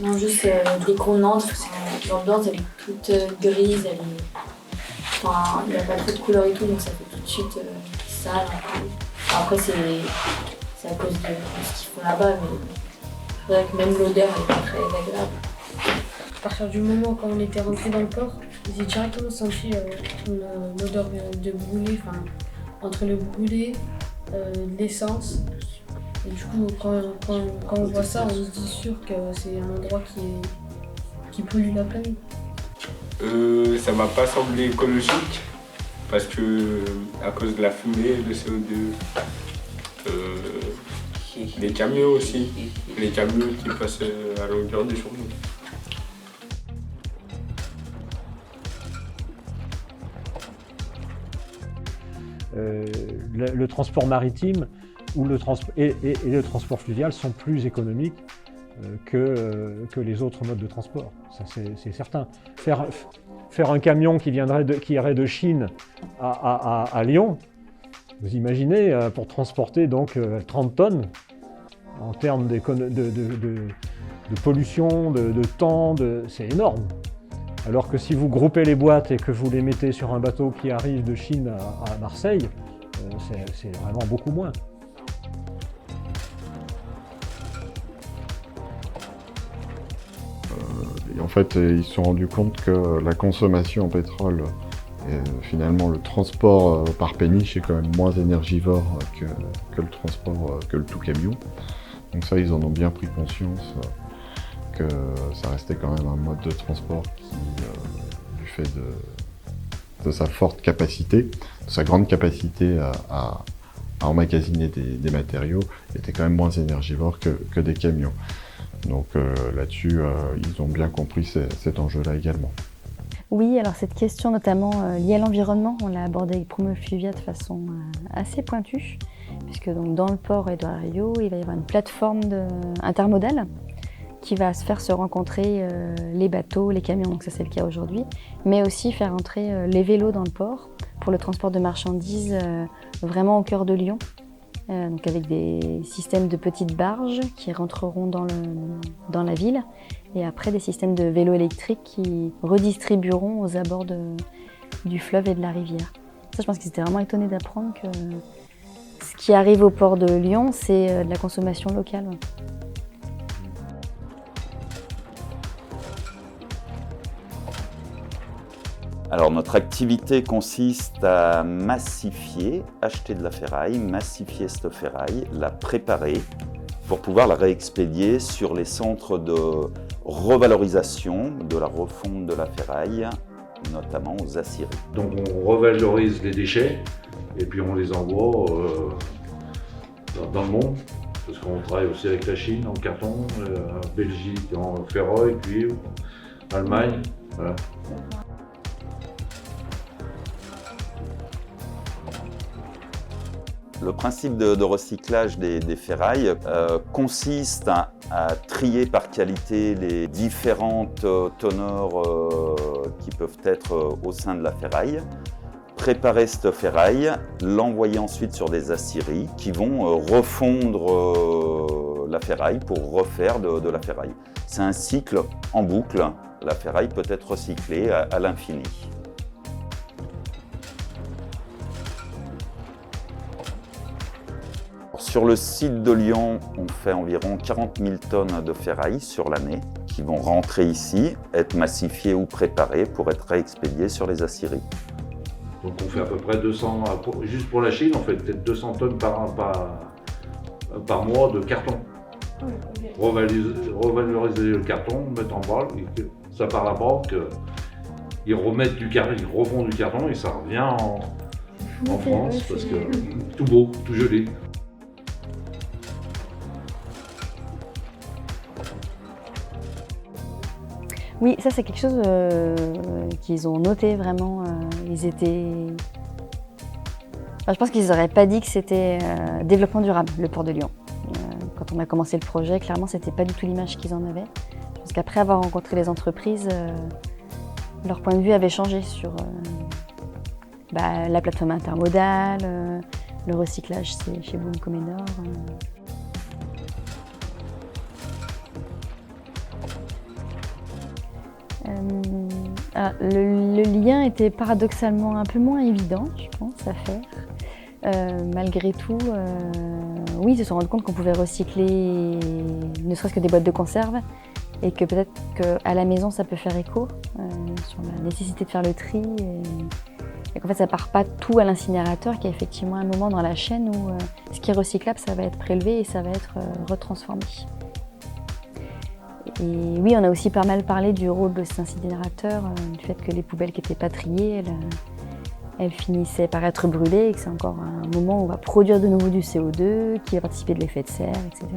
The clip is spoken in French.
Non, juste dès qu'on entre, l'ambiance elle est toute grise, enfin, il n'y a pas trop de couleurs et tout, donc ça fait tout de suite sale. Après, c'est à cause de ce qu'ils font là-bas, mais c'est vrai que même l'odeur elle est pas très agréable. À partir du moment quand on était rentré dans le port, j'ai directement senti une odeur de brûlé, enfin, entre le brûlé, l'essence. Et du coup, quand on voit ça, on se dit sûr que c'est un endroit qui pollue la planète. Ça m'a pas semblé écologique parce que à cause de la fumée, le CO2, les camions aussi, les camions qui passent à longueur de journée. Le transport maritime ou le transport fluvial sont plus économiques que les autres modes de transport. Ça, c'est certain. Faire un camion qui irait de Chine à Lyon, vous imaginez, pour transporter donc 30 tonnes, en termes de pollution, de temps, c'est énorme. Alors que si vous groupez les boîtes et que vous les mettez sur un bateau qui arrive de Chine à Marseille, c'est vraiment beaucoup moins. Et en fait, ils se sont rendus compte que la consommation en pétrole et finalement le transport par péniche est quand même moins énergivore que le transport, que le tout camion. Donc ça, ils en ont bien pris conscience. Que ça restait quand même un mode de transport qui, du fait de sa forte capacité, de sa grande capacité à emmagasiner des matériaux, était quand même moins énergivore que des camions. Donc là-dessus, ils ont bien compris cet enjeu-là également. Oui, alors cette question notamment liée à l'environnement, on l'a abordée avec Promo Fluvia de façon assez pointue, puisque donc, dans le port Édouard Herriot, il va y avoir une plateforme intermodale qui va se faire se rencontrer les bateaux, les camions, donc ça c'est le cas aujourd'hui, mais aussi faire entrer les vélos dans le port pour le transport de marchandises vraiment au cœur de Lyon, donc avec des systèmes de petites barges qui rentreront dans la ville, et après des systèmes de vélos électriques qui redistribueront aux abords du fleuve et de la rivière. Ça, je pense qu'ils étaient vraiment étonnés d'apprendre que ce qui arrive au port de Lyon, c'est de la consommation locale. Alors notre activité consiste à massifier, acheter de la ferraille, massifier cette ferraille, la préparer pour pouvoir la réexpédier sur les centres de revalorisation de la refonte de la ferraille, notamment aux aciéries. Donc on revalorise les déchets et puis on les envoie dans le monde, parce qu'on travaille aussi avec la Chine en carton, Belgique en ferraille, cuivre, Allemagne, voilà. Le principe de recyclage des ferrailles consiste à trier par qualité les différentes teneurs qui peuvent être au sein de la ferraille, préparer cette ferraille, l'envoyer ensuite sur des aciéries qui vont refondre la ferraille pour refaire de la ferraille. C'est un cycle en boucle. La ferraille peut être recyclée à l'infini. Sur le site de Lyon, on fait environ 40 000 tonnes de ferraille sur l'année qui vont rentrer ici, être massifiées ou préparées pour être réexpédiées sur les aciéries. Donc on fait à peu près 200, juste pour la Chine, on fait peut-être 200 tonnes par par mois de carton. Revaloriser le carton, mettre en branle, ça part à bord, ils remettent du carton, ils refont du carton et ça revient en France parce que tout beau, tout joli. Oui, ça c'est quelque chose qu'ils ont noté vraiment. Ils étaient... Enfin, je pense qu'ils n'auraient pas dit que c'était développement durable, le port de Lyon. Quand on a commencé le projet, clairement, c'était pas du tout l'image qu'ils en avaient. Parce qu'après avoir rencontré les entreprises, leur point de vue avait changé sur la plateforme intermodale, le recyclage chez Boom Comenor. Le lien était paradoxalement un peu moins évident, je pense, à faire. Malgré tout, oui, ils se sont rendus compte qu'on pouvait recycler ne serait-ce que des boîtes de conserve et que peut-être qu'à la maison ça peut faire écho sur la nécessité de faire le tri et qu'en fait ça part pas tout à l'incinérateur, qu'il y a effectivement un moment dans la chaîne où ce qui est recyclable ça va être prélevé et ça va être retransformé. Et oui, on a aussi pas mal parlé du rôle de ces incinérateurs, du fait que les poubelles qui n'étaient pas triées, elles finissaient par être brûlées et que c'est encore un moment où on va produire de nouveau du CO2, qui va participer de l'effet de serre, etc.